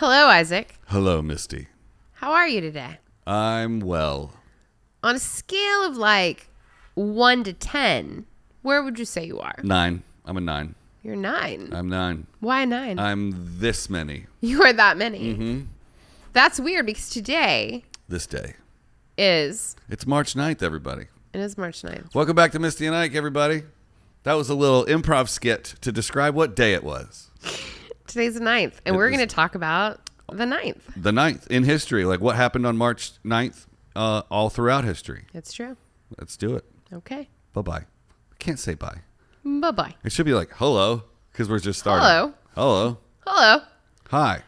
Hello, Isaac. Hello, Misty. How are you today? I'm well. On a scale of like 1 to 10, where would you say you are? 9. I'm a 9. You're 9. I'm 9. Why 9? I'm this many. You are that many. Mm-hmm. That's weird because today This day. is... It's March 9th, everybody. It is March 9th. Welcome back to Misty and Ike, everybody. That was a little improv skit to describe what day it was. Today's the 9th, and we're going to talk about the 9th. The 9th in history, like what happened on March 9th all throughout history. It's true. Let's do it. Okay. Bye-bye. I can't say bye. Bye-bye. It should be like, hello, because we're just starting. Hello. Hello. Hello. Hi.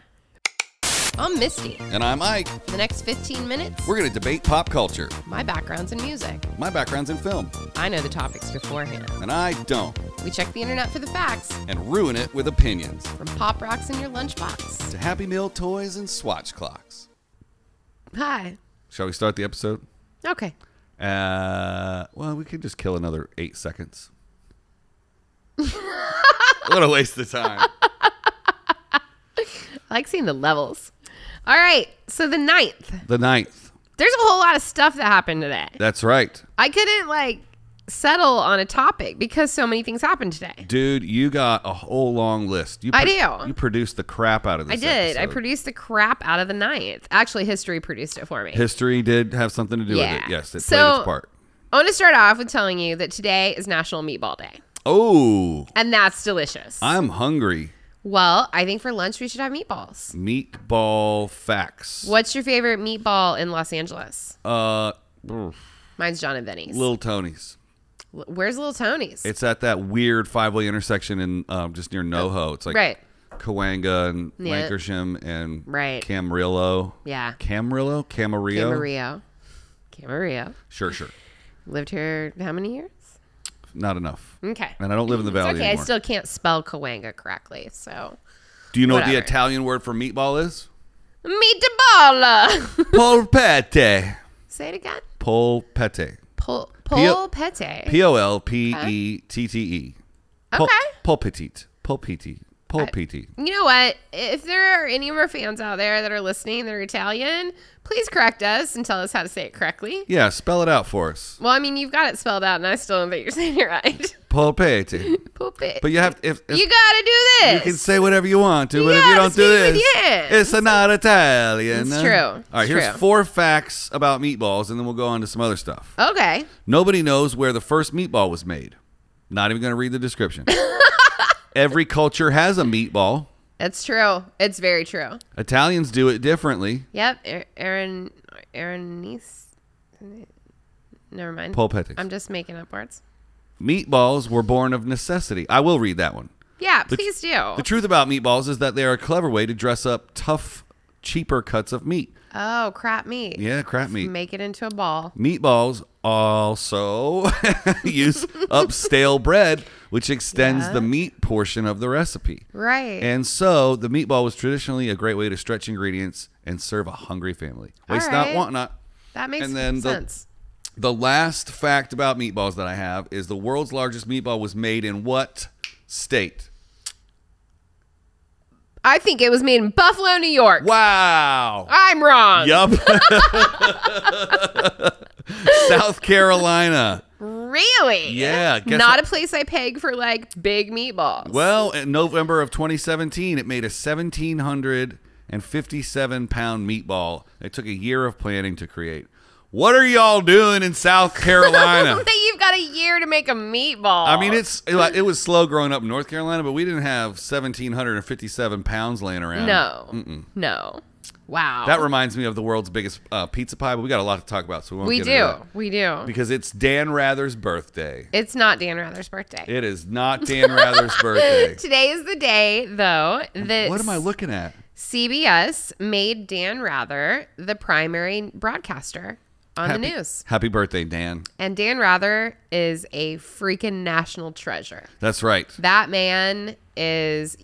I'm Misty. And I'm Ike. The next 15 minutes, We're going to debate pop culture. my background's in music. My background's in film, I know the topics beforehand. and I don't. We check the internet for the facts, And ruin it with opinions. from pop rocks in your lunchbox. To Happy Meal toys and swatch clocks. Hi. Shall we start the episode? Okay. Well, we could just kill another 8 seconds. What a waste of time. I like seeing the levels. All right. So the 9th. The 9th. There's a whole lot of stuff that happened today. That's right. I couldn't settle on a topic because so many things happened today. Dude, you got a whole long list. I do. You produced the crap out of this I did. I episode. produced the crap out of the 9th. Actually, history produced it for me. History did have something to do with Yeah. it. Yes, it So- played its part. I want to start off with telling you that today is National Meatball Day. Oh, And that's delicious. I'm hungry. Well, I think for lunch we should have meatballs. Meatball facts. What's your favorite meatball in Los Angeles? Oof. Mine's John and Vinny's. Little Tony's. Where's Little Tony's? It's at that weird 5-way intersection in just near NoHo. It's like right. Cahuenga and Yeah. Lankershim and Right. Camarillo. Yeah. Camarillo? Camarillo? Camarillo. Sure. Lived here how many years? Not enough. Okay. And I don't live in the valley It's okay. anymore. I still can't spell Cahuenga correctly, so. Do you know what the whatever. Italian word for meatball is? Meatball. Polpette. Say it again. Polpette. Polpette. Polpette. Okay. Polpetite. Polpiti. Polpiti. You know what? If there are any of our fans out there that are listening that are Italian, please correct us and tell us how to say it correctly. Yeah, spell it out for us. Well, I mean, you've got it spelled out, and I still don't think you're saying it right. Polpette. Pulpit. But you have to, if You gotta do this. you can say whatever you want to, You but if you gotta don't do speak with this, your hands. it's not Italian. It's true. All right, It's here's true. 4 facts about meatballs, and then we'll go on to some other stuff. Okay. Nobody knows where the first meatball was made. Not even going to read the description. Every culture has a meatball. It's true. It's very true. Italians do it differently. Yep. Aaronese. Never mind. Polpette. I'm just making up words. Meatballs were born of necessity. I will read that one. Yeah, please do. The truth about meatballs is that they are a clever way to dress up tough, cheaper cuts of meat. Oh, crap meat. Yeah, crap meat. Make it into a ball. Meatballs also use up stale bread, which extends Yeah. the meat portion of the recipe. Right. And so the meatball was traditionally a great way to stretch ingredients and serve a hungry family. Waste All not, right. want not. That makes And then sense. The last fact about meatballs that I have is the world's largest meatball was made in what state? I think it was made in Buffalo, New York. Wow. I'm wrong. Yup. South Carolina. Really? Yeah. Guess Not a place I peg for big meatballs. Well, in November of 2017, it made a 1,757-pound meatball. It took a year of planning to create. What are y'all doing in South Carolina? You've got a year to make a meatball. I mean, it was slow growing up in North Carolina, but we didn't have 1,757 pounds laying around. No. No. Wow. That reminds me of the world's biggest pizza pie, but we got a lot to talk about, so we won't we get into do. that. We do. Because it's Dan Rather's birthday. It's not Dan Rather's birthday. It is not Dan Rather's birthday. Today is the day, though, that What am I looking at? CBS made Dan Rather the primary broadcaster on the news. Happy birthday, Dan. And Dan Rather is a freaking national treasure. That's right. That man is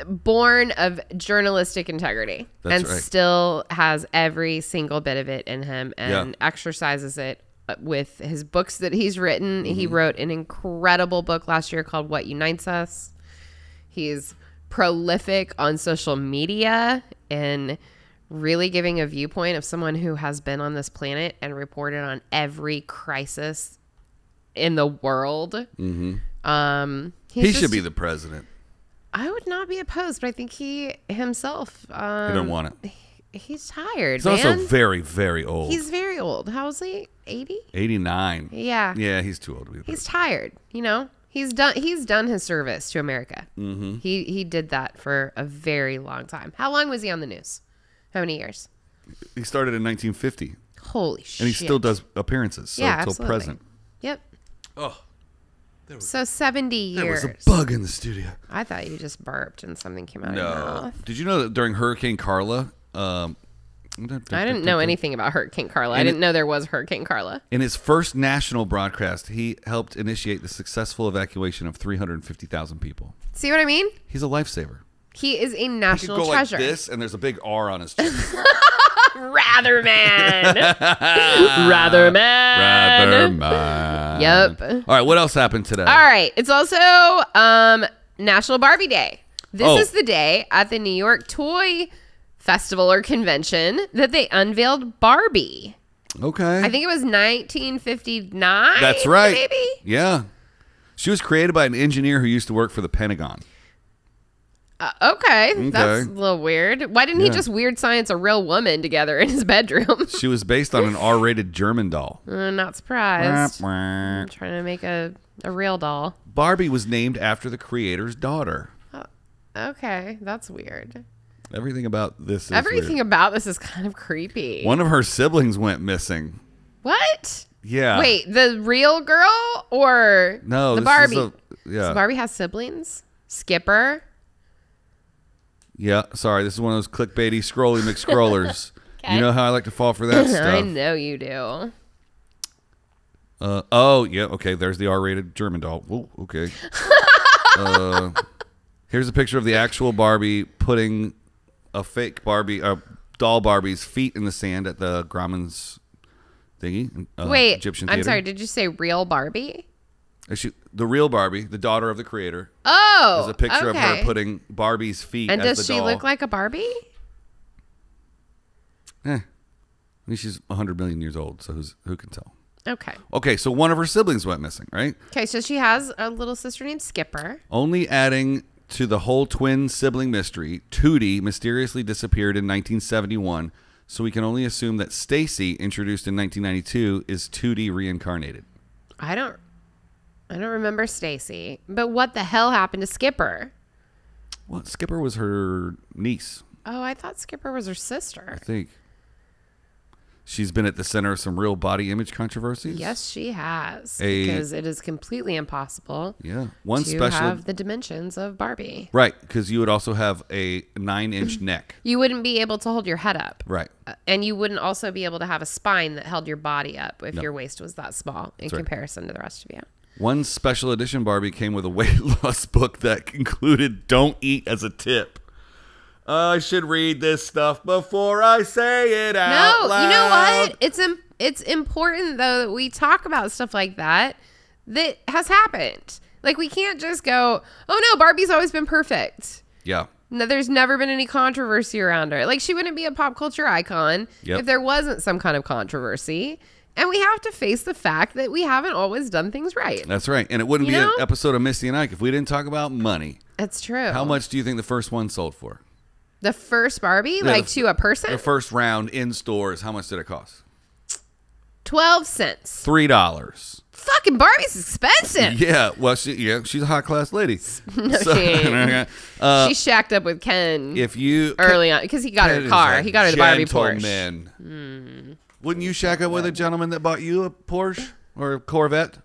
born of journalistic integrity. That's and right. still has every single bit of it in him and Yeah. exercises it with his books that he's written. Mm-hmm. He wrote an incredible book last year called What Unites Us. He's prolific on social media and really giving a viewpoint of someone who has been on this planet and reported on every crisis in the world. Mm-hmm. He should be the president. I would not be opposed, but I think he himself... he don't want it. He's tired, He's also very, very old. He's very old. How is he? 80? 89. Yeah. Yeah, he's too old to be the He's president. tired, you know? He's done his service to America. Mm-hmm. He did that for a very long time. How long was he on the news? How many years? He started in 1950. Holy shit. And he still does appearances. So Yeah, until absolutely. present. Yep. Oh. So 70 years. There was a bug in the studio. I thought you just burped and something came out of your No. mouth. Did you know that during Hurricane Carla... I didn't know anything about Hurricane Carla. I didn't know there was Hurricane Carla. In his first national broadcast, he helped initiate the successful evacuation of 350,000 people. See what I mean? He's a lifesaver. He is a He could national go treasure. like this, and there's a big R on his chest. Ratherman. Ratherman. Yep. All right, what else happened today? All right. It's also National Barbie Day. This is the day at the New York Toy Festival or convention that they unveiled Barbie. Okay. I think it was 1959. That's right. Maybe. Yeah. She was created by an engineer who used to work for the Pentagon. Okay. That's a little weird. Why didn't he just weird science a real woman together in his bedroom? She was based on an R-rated German doll. Not surprised. I'm trying to make a real doll. Barbie was named after the creator's daughter. Okay. That's weird. Everything about this is Everything weird. about this is kind of creepy. One of her siblings went missing. What? Yeah. Wait, the real girl or No, the this Barbie? is yeah. So Barbie has siblings? Skipper? Yeah, sorry. This is one of those clickbaity, scrolly McScrollers. Okay. You know how I like to fall for that stuff. I know you do. Oh, yeah. Okay, there's the R-rated German doll. Ooh, okay. Here's a picture of the actual Barbie putting a fake Barbie, doll Barbie's feet in the sand at the Grauman's thingy. Wait, Egyptian I'm theater. sorry. Did you say real Barbie? The real Barbie, the daughter of the creator. Oh, There's a picture of her okay. putting Barbie's feet And as does the she doll. look like a Barbie? I mean, she's 100 million years old, so who can tell? Okay. Okay, so one of her siblings went missing, right? Okay, so she has a little sister named Skipper. Only adding to the whole twin sibling mystery, Tootie mysteriously disappeared in 1971, so we can only assume that Stacy, introduced in 1992, is Tootie reincarnated. I don't remember Stacy, but what the hell happened to Skipper? Well, Skipper was her niece, Oh, I thought Skipper was her I sister. think. She's been at the center of some real body image controversies. Yes, she has. A- Because it is completely impossible Yeah. One to special. have the dimensions of Barbie. Right, because you would also have a 9-inch neck. You wouldn't be able to hold your head up. Right. And you wouldn't also be able to have a spine that held your body up if No. your waist was that small in That's right. comparison to the rest of you. One special edition Barbie came with a weight loss book that included "Don't eat as a tip." I should read this stuff before I say it out loud. You know what? It's important though that we talk about stuff like that has happened. Like we can't just go, "Oh no, Barbie's always been perfect." Yeah. No, there's never been any controversy around her. Like she wouldn't be a pop culture icon if there wasn't some kind of controversy. And we have to face the fact that we haven't always done things right. That's right. And it wouldn't You be know? an episode of Misty and Ike if we didn't talk about money. That's true. How much do you think the first one sold for? The first Barbie, Yeah, like to a person? The first round in stores, how much did it cost? 12 cents. $3. Fucking Barbie's expensive. Yeah. Well, she's a high class lady. No, she ain't. She shacked up with Ken If you early on because he got her a car. He got her the Barbie Porsche. Gentleman. Wouldn't you shack up with a gentleman that bought you a Porsche or a Corvette?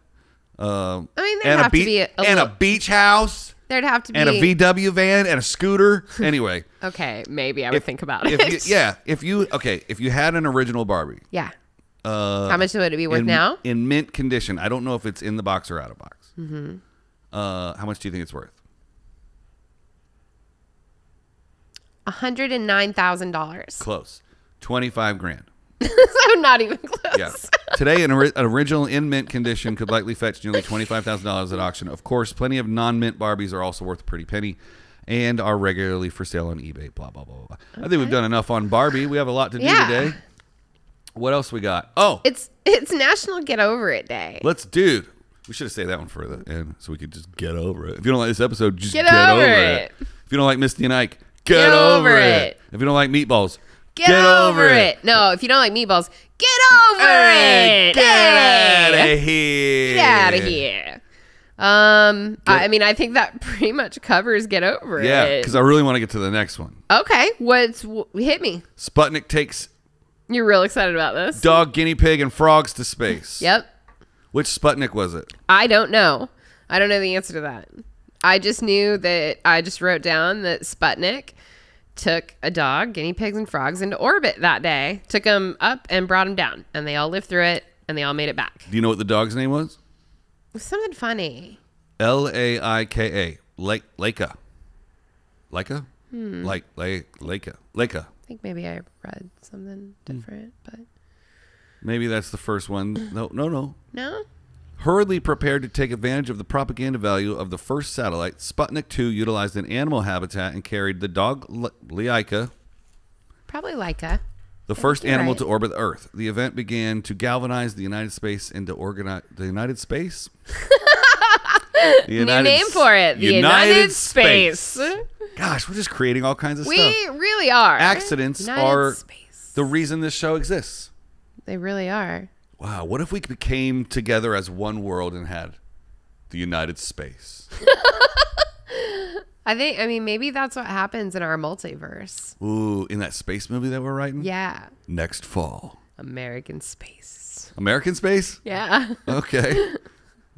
I mean, And there'd a have to be a and a little, beach house there'd have to be and a VW van and a scooter. Anyway, Okay, maybe I would think about it. if you had an original Barbie, Yeah. How much would it be worth now? in mint condition? I don't know if it's in the box or out of box. Mm-hmm. How much do you think it's worth? $109,000. Close, $25,000. So not even close. Yeah. Today, an original in mint condition could likely fetch nearly $25,000 at auction. Of course, plenty of non-mint Barbies are also worth a pretty penny. and are regularly for sale on eBay. Blah, blah, blah, blah. Okay. I think we've done enough on Barbie. We have a lot to do today. What else we got? Oh, it's National Get Over It Day. We should have saved that one for the end so we could just get over it. If you don't like this episode, just get over it. If you don't like Misty and Ike, get over it. If you don't like meatballs, get over it. No, if you don't like meatballs, get over it. Get out of here. Get out of here. I mean, I think that pretty much covers get over it. Yeah, because I really want to get to the next one. Okay, hit me. Sputnik takes... You're real excited about this. Dog, guinea pig, and frogs to space. Yep. Which Sputnik was it? I don't know. I don't know the answer to that. I just knew that I just wrote down that Sputnik took a dog, guinea pigs, and frogs into orbit that day. Took them up and brought them down. And they all lived through it, and they all made it back. Do you know what the dog's name was? Something funny. Laika. Laika. Laika? Laika. I think maybe I read something different, but... Maybe that's the first one. No. No? Hurriedly prepared to take advantage of the propaganda value of the first satellite, Sputnik 2 utilized an animal habitat and carried the dog Laika, probably Laika, the first animal to orbit the Earth. The event began to galvanize the United States into the United Space? New name for it. The United Space. Gosh, we're just creating all kinds of stuff. We really are. Accidents are the reason this show exists. They really are. Wow, what if we came together as one world and had the United Space? I mean, maybe that's what happens in our multiverse. Ooh, in that space movie that we're writing? Yeah. Next fall. American Space. American Space? Yeah. Okay.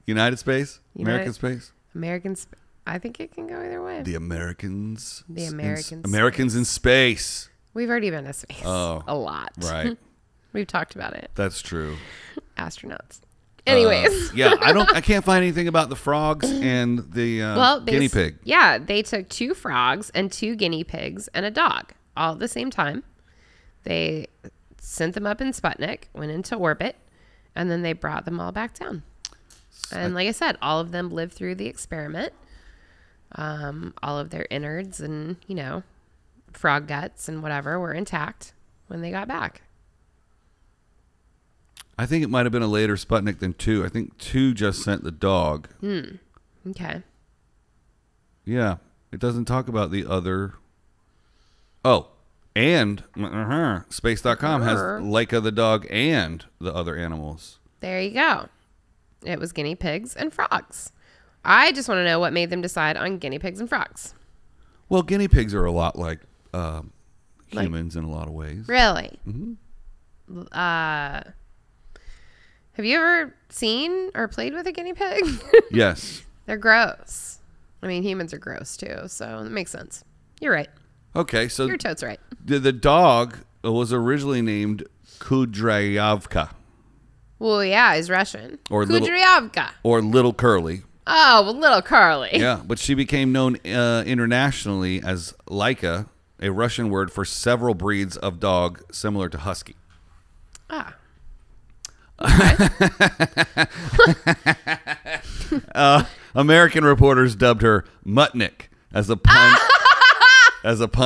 United Space? American Space? American Space. I think it can go either way. The Americans. The Americans. Americans in space. We've already been to space. Oh. A lot. Right. We've talked about it. That's true. Astronauts. Anyways. Yeah, I can't find anything about the frogs and the guinea pig. Yeah, they took 2 frogs and 2 guinea pigs and a dog all at the same time. They sent them up in Sputnik, went into orbit, and then they brought them all back down. And like I said, all of them lived through the experiment. All of their innards and, frog guts and whatever were intact when they got back. I think it might have been a later Sputnik than 2. I think 2 just sent the dog. Okay. Yeah. It doesn't talk about the other. Oh, and space.com has Laika the dog and the other animals. There you go. It was guinea pigs and frogs. I just want to know what made them decide on guinea pigs and frogs. Well, guinea pigs are a lot like humans in a lot of ways. Really? Mm-hmm. Have you ever seen or played with a guinea pig? Yes. They're gross. I mean, humans are gross too, so it makes sense. You're right. Okay, so you're totes right. The dog was originally named Kudryavka. Well, yeah, he's Russian. Or Kudryavka. Or Little Curly. Oh, well, Little Curly. Yeah, but she became known internationally as Laika, a Russian word for several breeds of dog similar to husky. Ah. Okay. American reporters dubbed her Mutnik as a pun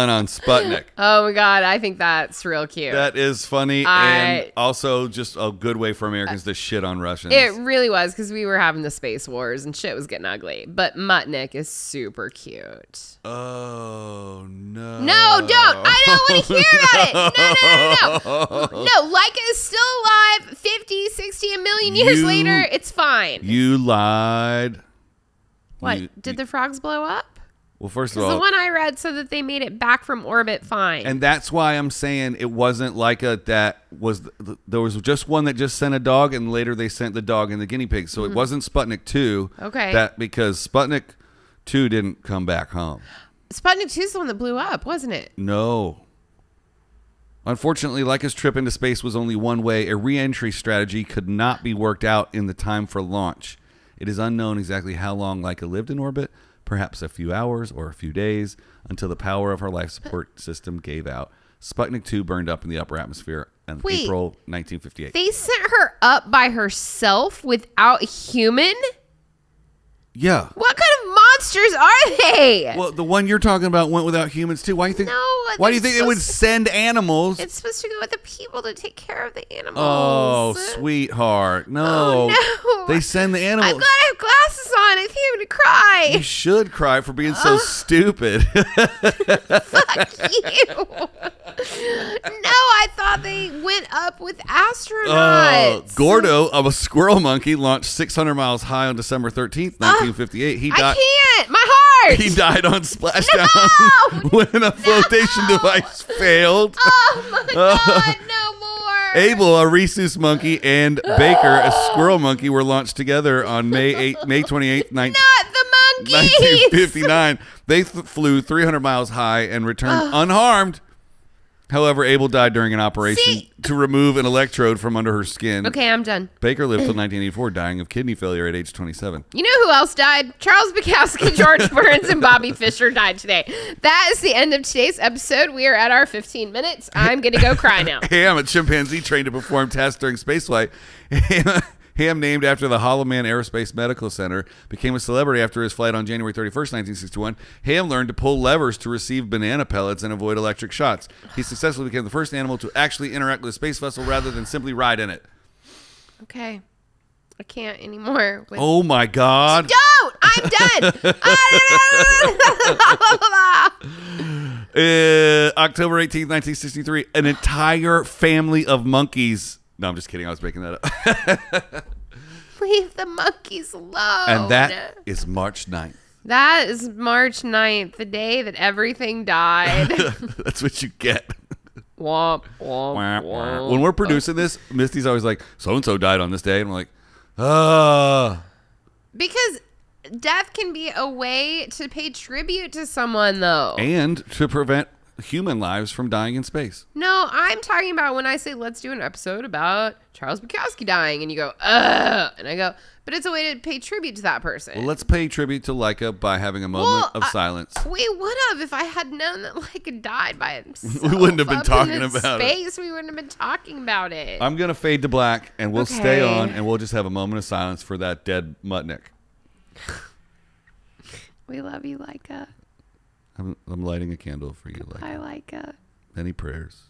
on Sputnik. Oh my God, I think that's real cute. That is funny and also just a good way for Americans to shit on Russians. It really was, because we were having the space wars and shit was getting ugly. But Mutnik is super cute. Oh no! No, don't! I don't want to hear about it. No. No, Laika is still alive. 50, 60, a million years later, it's fine. You lied. What? Did the frogs blow up? Well, first of all, the one I read said that they made it back from orbit fine. And that's why I'm saying it wasn't Laika that was... There was just one that just sent a dog, and later they sent the dog and the guinea pig. So it wasn't Sputnik 2. Okay. Because Sputnik 2 didn't come back home. Sputnik 2 is the one that blew up, wasn't it? No. Unfortunately, Laika's trip into space was only one way. A re-entry strategy could not be worked out in the time for launch. It is unknown exactly how long Laika lived in orbit, perhaps a few hours or a few days, until the power of her life support system gave out. Sputnik 2 burned up in the upper atmosphere in April 1958. They sent her up by herself without a human? Yeah. What kind of monsters are they? Well, the one you're talking about went without humans too. Why do you think? No. Why do you think they would send animals? It's supposed to go with the people to take care of the animals. Oh, sweetheart. No. Oh, no. They send the animals. I'm glad I have glasses on. I think I'm going to cry. You should cry for being so stupid. Fuck you. No, I thought they went up with astronauts. Gordo of a squirrel monkey launched 600 miles high on December 13th, 1958. He died. I can't. My heart. He died on splashdown when a flotation device failed. Oh my God, no more. Abel, a rhesus monkey, and Baker, a squirrel monkey, were launched together on May 28th, Not the monkeys. 1959. They flew 300 miles high and returned unharmed. However, Abel died during an operation to remove an electrode from under her skin. Okay, I'm done. Baker lived till 1984, dying of kidney failure at age 27. You know who else died? Charles Bukowski, George Burns, and Bobby Fischer died today. That is the end of today's episode. We are at our 15 minutes. I'm going to go cry now. Ham, a chimpanzee trained to perform tasks during spaceflight. Ham, named after the Hollow Man Aerospace Medical Center, became a celebrity after his flight on January 31st, 1961. Ham learned to pull levers to receive banana pellets and avoid electric shots. He successfully became the first animal to actually interact with a space vessel rather than simply ride in it. Okay. I can't anymore. Oh, my God. Don't! I'm done! October 18th, 1963, an entire family of monkeys. No, I'm just kidding. I was making that up. Leave the monkeys alone. And that is March 9th. That is March 9th, the day that everything died. That's what you get. Womp, womp, womp. When we're producing this, Misty's always like, so-and-so died on this day. And I'm like, Because death can be a way to pay tribute to someone, though. And to prevent human lives from dying in space. No, I'm talking about when I say, let's do an episode about Charles Bukowski dying. And you go, ugh. And I go, but it's a way to pay tribute to that person. Well, let's pay tribute to Leica by having a moment of silence. We would have if I had known that Leica died by himself. We wouldn't have been talking about space. We wouldn't have been talking about it. I'm going to fade to black, and we'll stay on, and we'll just have a moment of silence for that dead Mutnik. We love you, Leica. I'm lighting a candle for you, Leica. Hi, Leica. Many prayers.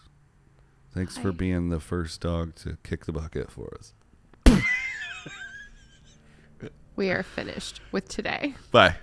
Thanks for being the first dog to kick the bucket for us. We are finished with today. Bye.